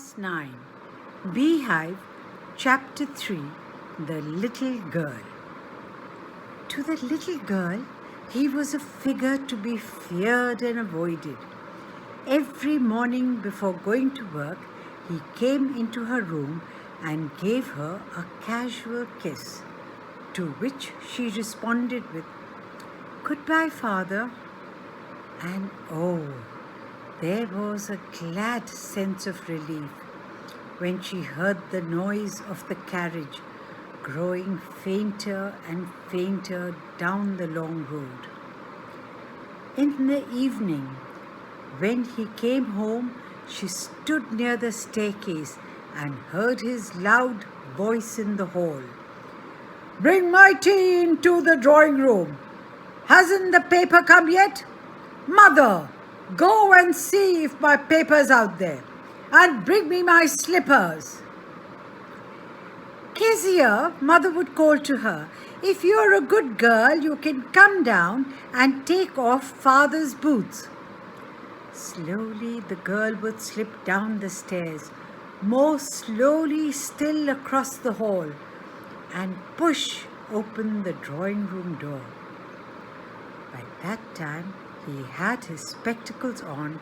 Class 9, Beehive, Chapter 3, The Little Girl. To the little girl, he was a figure to be feared and avoided. Every morning before going to work, he came into her room and gave her a casual kiss, to which she responded with, "Goodbye, Father." And oh, there was a glad sense of relief when she heard the noise of the carriage growing fainter and fainter down the long road. In the evening, when he came home, she stood near the staircase and heard his loud voice in the hall. "Bring my tea into the drawing room. Hasn't the paper come yet? Mother, go and see if my paper's out there, and bring me my slippers." "Kezia," Mother would call to her, "if you're a good girl, you can come down and take off Father's boots." Slowly the girl would slip down the stairs, more slowly still across the hall, and push open the drawing room door. By that time, he had his spectacles on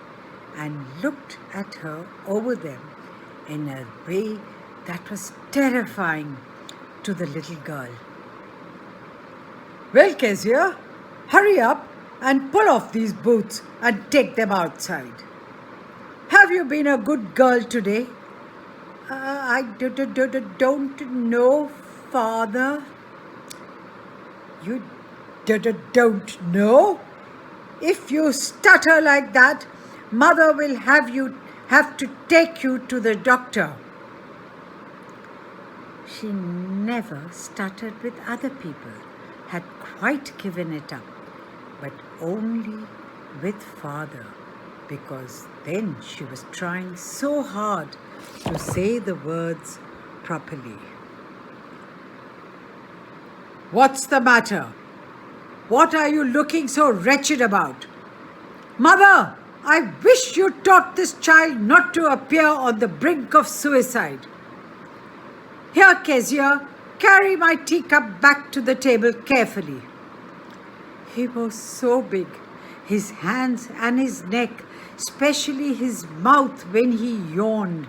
and looked at her over them in a way that was terrifying to the little girl. "Well, Kezia, hurry up and pull off these boots and take them outside. Have you been a good girl today?" I don't know, Father." "You don't know? If you stutter like that, Mother will have to take you to the doctor." She never stuttered with other people, had quite given it up, but only with Father, because then she was trying so hard to say the words properly. "What's the matter? What are you looking so wretched about? Mother, I wish you taught this child not to appear on the brink of suicide. Here, Kezia, carry my teacup back to the table carefully." He was so big, his hands and his neck, especially his mouth when he yawned.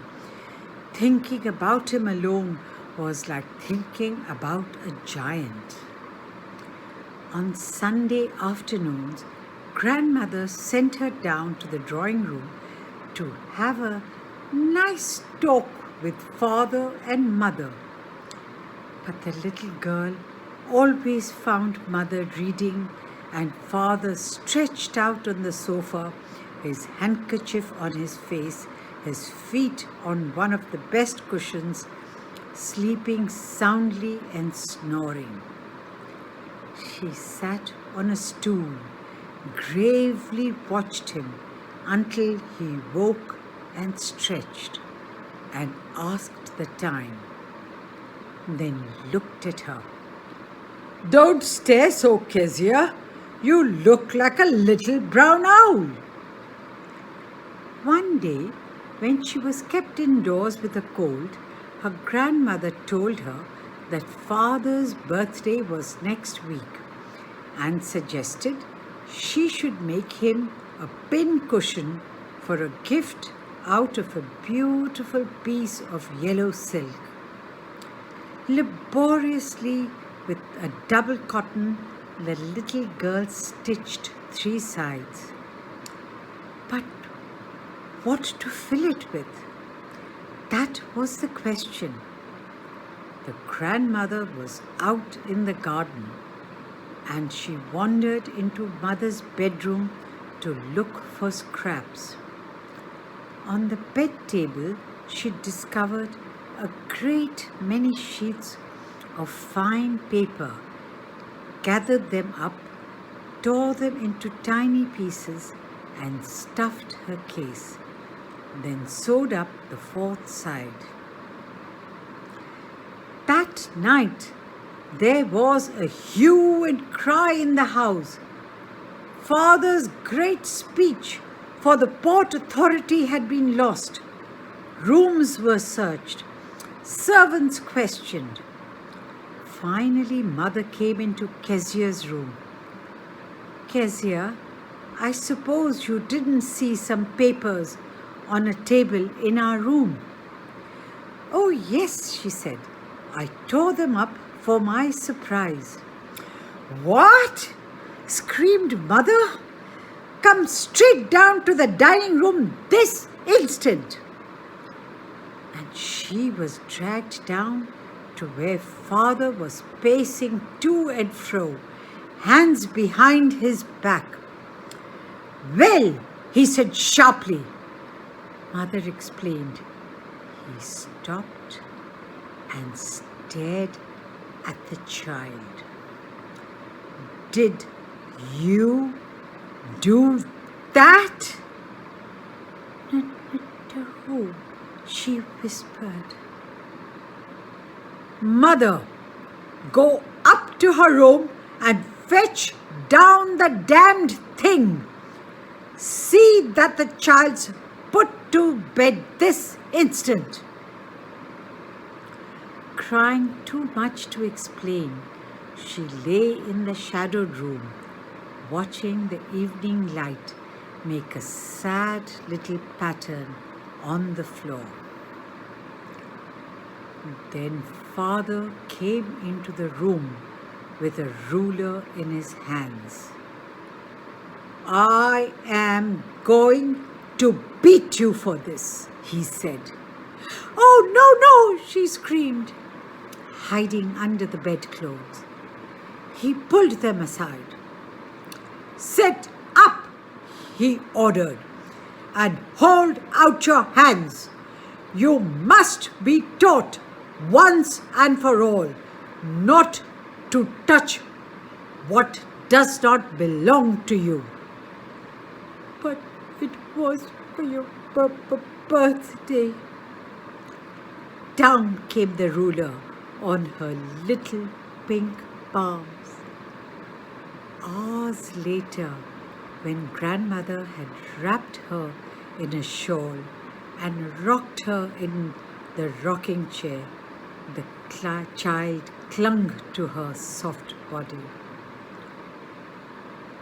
Thinking about him alone was like thinking about a giant. On Sunday afternoons, Grandmother sent her down to the drawing room to have a nice talk with Father and Mother. But the little girl always found Mother reading and Father stretched out on the sofa, his handkerchief on his face, his feet on one of the best cushions, sleeping soundly and snoring. She sat on a stool, gravely watched him until he woke and stretched and asked the time, then looked at her. "Don't stare so, Kezia. You look like a little brown owl." One day, when she was kept indoors with a cold, her grandmother told her that Father's birthday was next week and suggested she should make him a pin cushion for a gift out of a beautiful piece of yellow silk. Laboriously, with a double cotton, the little girl stitched 3 sides. But what to fill it with? That was the question. The grandmother was out in the garden, and she wandered into Mother's bedroom to look for scraps. On the bed table, she discovered a great many sheets of fine paper, gathered them up, tore them into tiny pieces, and stuffed her case, then sewed up the 4th side. That night, there was a hue and cry in the house. Father's great speech for the Port Authority had been lost. Rooms were searched. Servants questioned. Finally, Mother came into Kezia's room. Kezia, I suppose you didn't see some papers on a table in our room. Oh, yes, she said. I tore them up for my surprise. What? Screamed Mother. Come straight down to the dining room this instant. And she was dragged down to where Father was pacing to and fro, hands behind his back. Well, he said sharply. Mother explained. He stopped and stared at the child. Did you do that? No, she whispered. Mother, go up to her room and fetch down the damned thing. See that the child's put to bed this instant. Crying too much to explain, she lay in the shadowed room, watching the evening light make a sad little pattern on the floor. Then Father came into the room with a ruler in his hands. I am going to beat you for this, he said. Oh, no, she screamed, hiding under the bedclothes. He pulled them aside. Sit up, he ordered, and hold out your hands. You must be taught once and for all not to touch what does not belong to you. But it was for your birthday. Down came the ruler on her little pink palms. Hours later, when Grandmother had wrapped her in a shawl and rocked her in the rocking chair, the child clung to her soft body.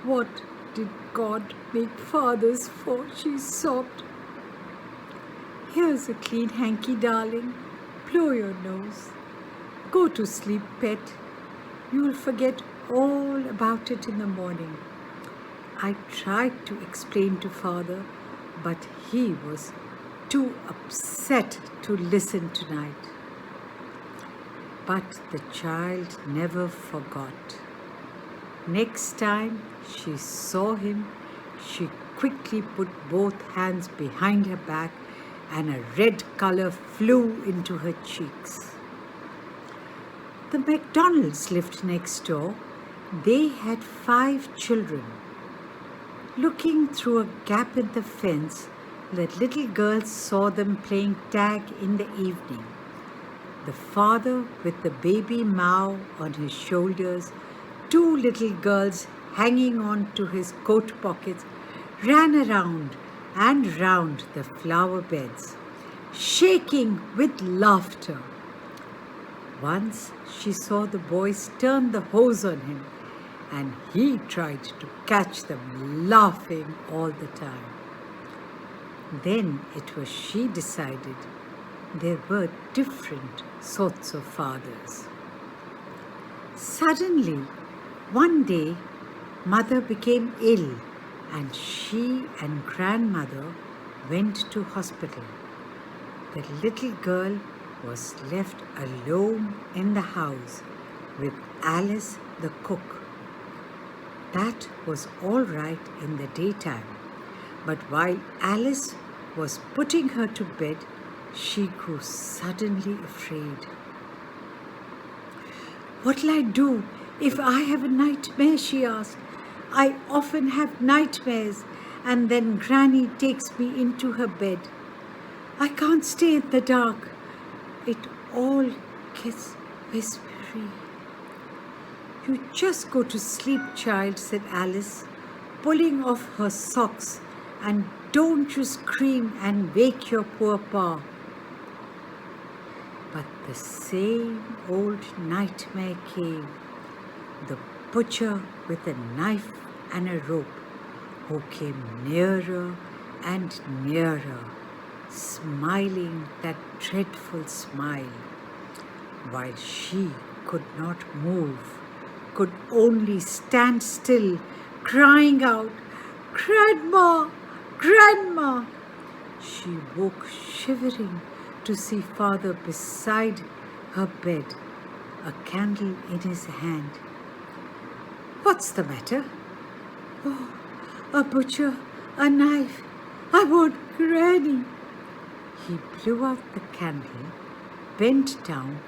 What did God make fathers for? She sobbed. Here's a clean hanky, darling. Blow your nose. Go to sleep, pet. You'll forget all about it in the morning. I tried to explain to Father, but he was too upset to listen tonight. But the child never forgot. Next time she saw him, she quickly put both hands behind her back and a red color flew into her cheeks. The McDonalds lived next door. They had 5 children. Looking through a gap in the fence, the little girls saw them playing tag in the evening. The father with the baby Mao on his shoulders, 2 little girls hanging on to his coat pockets, ran around and round the flower beds, shaking with laughter. Once she saw the boys turn the hose on him, and he tried to catch them, laughing all the time. Then it was she decided there were different sorts of fathers. Suddenly, one day, Mother became ill, and she and Grandmother went to hospital. The little girl was left alone in the house with Alice the cook. That was all right in the daytime, but while Alice was putting her to bed, she grew suddenly afraid. What'll I do if I have a nightmare? She asked. I often have nightmares, and then Granny takes me into her bed. I can't stay in the dark. It all gets whispery. You just go to sleep, child, said Alice, pulling off her socks, and don't you scream and wake your poor pa. But the same old nightmare came. The butcher with a knife and a rope, who came nearer and nearer, smiling that dreadful smile, while she could not move, could only stand still, crying out, "Grandma! Grandma!" She woke shivering to see father beside her bed, a candle in his hand. "What's the matter?" "Oh, a butcher, a knife. I want Granny." He blew out the candle, bent down,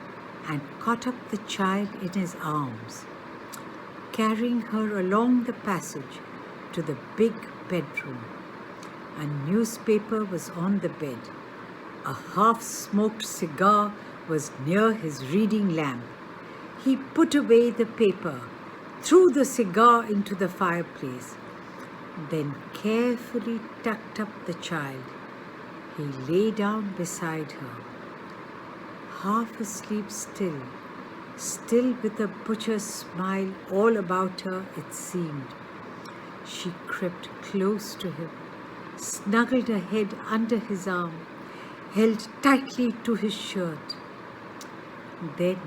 and caught up the child in his arms, carrying her along the passage to the big bedroom. A newspaper was on the bed. A half-smoked cigar was near his reading lamp. He put away the paper, threw the cigar into the fireplace, then carefully tucked up the child. He lay down beside her, half asleep still with a butcher's smile all about her, it seemed. She crept close to him, snuggled her head under his arm, held tightly to his shirt. Then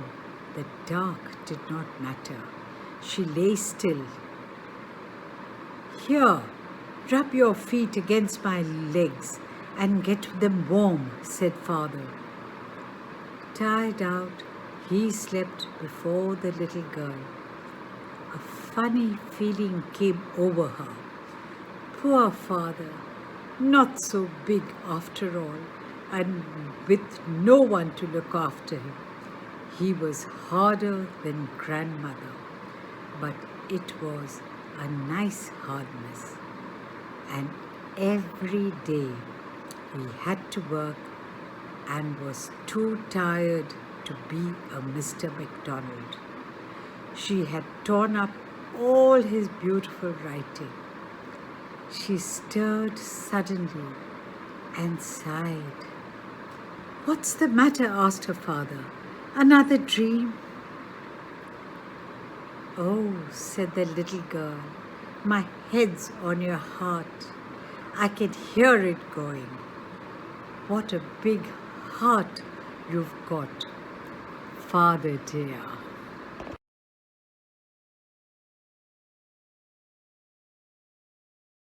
the dark did not matter. She lay still. "Here, rub your feet against my legs and get them warm," said father. Tired out, he slept before the little girl. A funny feeling came over her. Poor father, not so big after all, and with no one to look after him. He was harder than grandmother, but it was a nice hardness. And every day he had to work and was too tired to be a Mr. McDonald. She had torn up all his beautiful writing. She stirred suddenly and sighed. "What's the matter?" asked her father. "Another dream?" "Oh," said the little girl, "my head's on your heart. I can hear it going. What a big heart you've got, father dear."